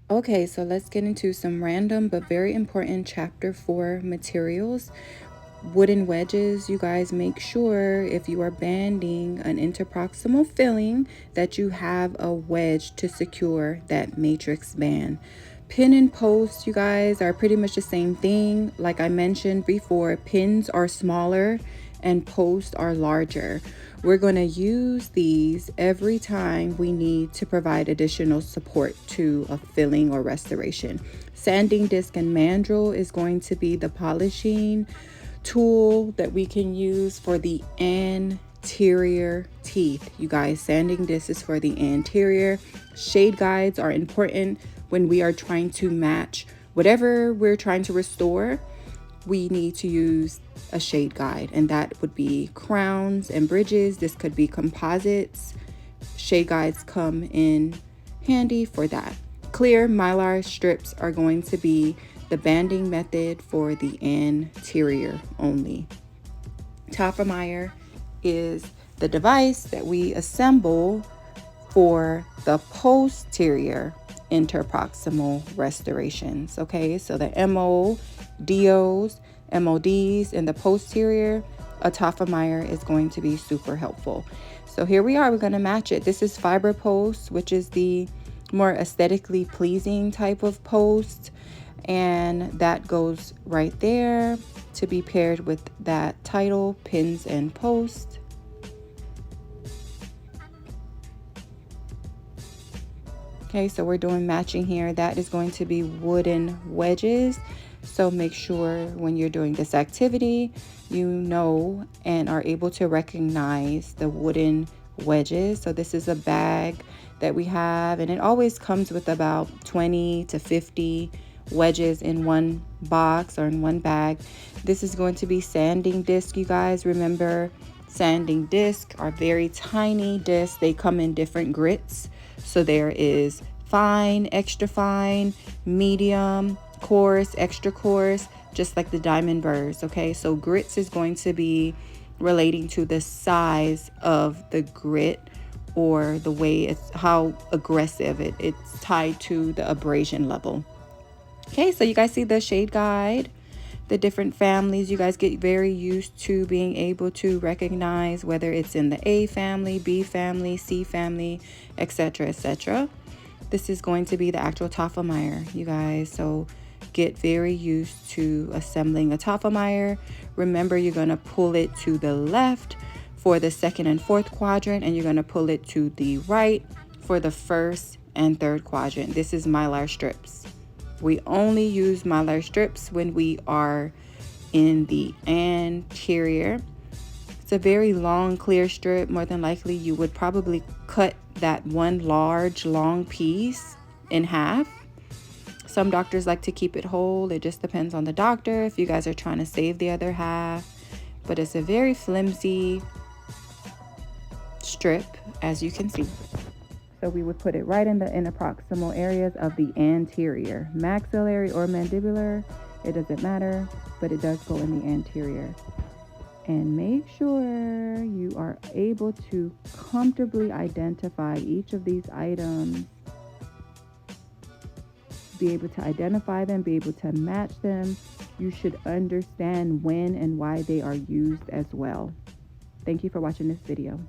Okay, so let's get into some random but very important chapter 4 materials. Wooden wedges. You guys, make sure if you are banding an interproximal filling that you have a wedge to secure that matrix band. Pin and post, you guys, are pretty much the same thing. Like I mentioned before, pins are smaller and posts are larger. We're going to use these every time we need to provide additional support to a filling or restoration. Sanding disc and mandrel is going to be the polishing tool that we can use for the anterior teeth. You guys, sanding disc is for the anterior. Shade guides are important when we are trying to match whatever we're trying to restore. We need to use a shade guide, and that would be crowns and bridges. This could be composites. Shade guides come in handy for that. Clear mylar strips are going to be the banding method for the anterior only. Toffermeyer is the device that we assemble for the posterior interproximal restorations. Okay, so the MODs, MODs in the posterior, a Toffermeyer is going to be super helpful. So here we are, we're going to match it. This is fiber post, which is the more aesthetically pleasing type of post, and that goes right there to be paired with that title, pins and post. Okay, so we're doing matching here. That is going to be wooden wedges. So make sure when you're doing this activity, you know and are able to recognize the wooden wedges. So this is a bag that we have, and it always comes with about 20 to 50 wedges in one box or in one bag. This is going to be sanding disc, you guys. Remember, sanding disc are very tiny discs. They come in different grits. So there is fine, extra fine, medium, coarse, extra coarse, just like the diamond burrs. Okay, so grits is going to be relating to the size of the grit, or the way it's how aggressive it's tied to the abrasion level. Okay, so you guys see the shade guide, the different families. You guys get very used to being able to recognize whether it's in the A family, B family, C family, etc., etc. This is going to be the actual Toffermeyer, you guys. So get very used to assembling a Toffermeyer. Remember, you're going to pull it to the left for the second and fourth quadrant, and you're going to pull it to the right for the first and third quadrant. This is mylar strips. We only use mylar strips when we are in the anterior. It's a very long, clear strip. More than likely, you would probably cut that one large, long piece in half. Some doctors like to keep it whole. It just depends on the doctor if you guys are trying to save the other half. But it's a very flimsy strip, as you can see. So we would put it right in the interproximal areas of the anterior. Maxillary or mandibular, it doesn't matter, but it does go in the anterior. And make sure you are able to comfortably identify each of these items. Be able to identify them, be able to match them. You should understand when and why they are used as well. Thank you for watching this video.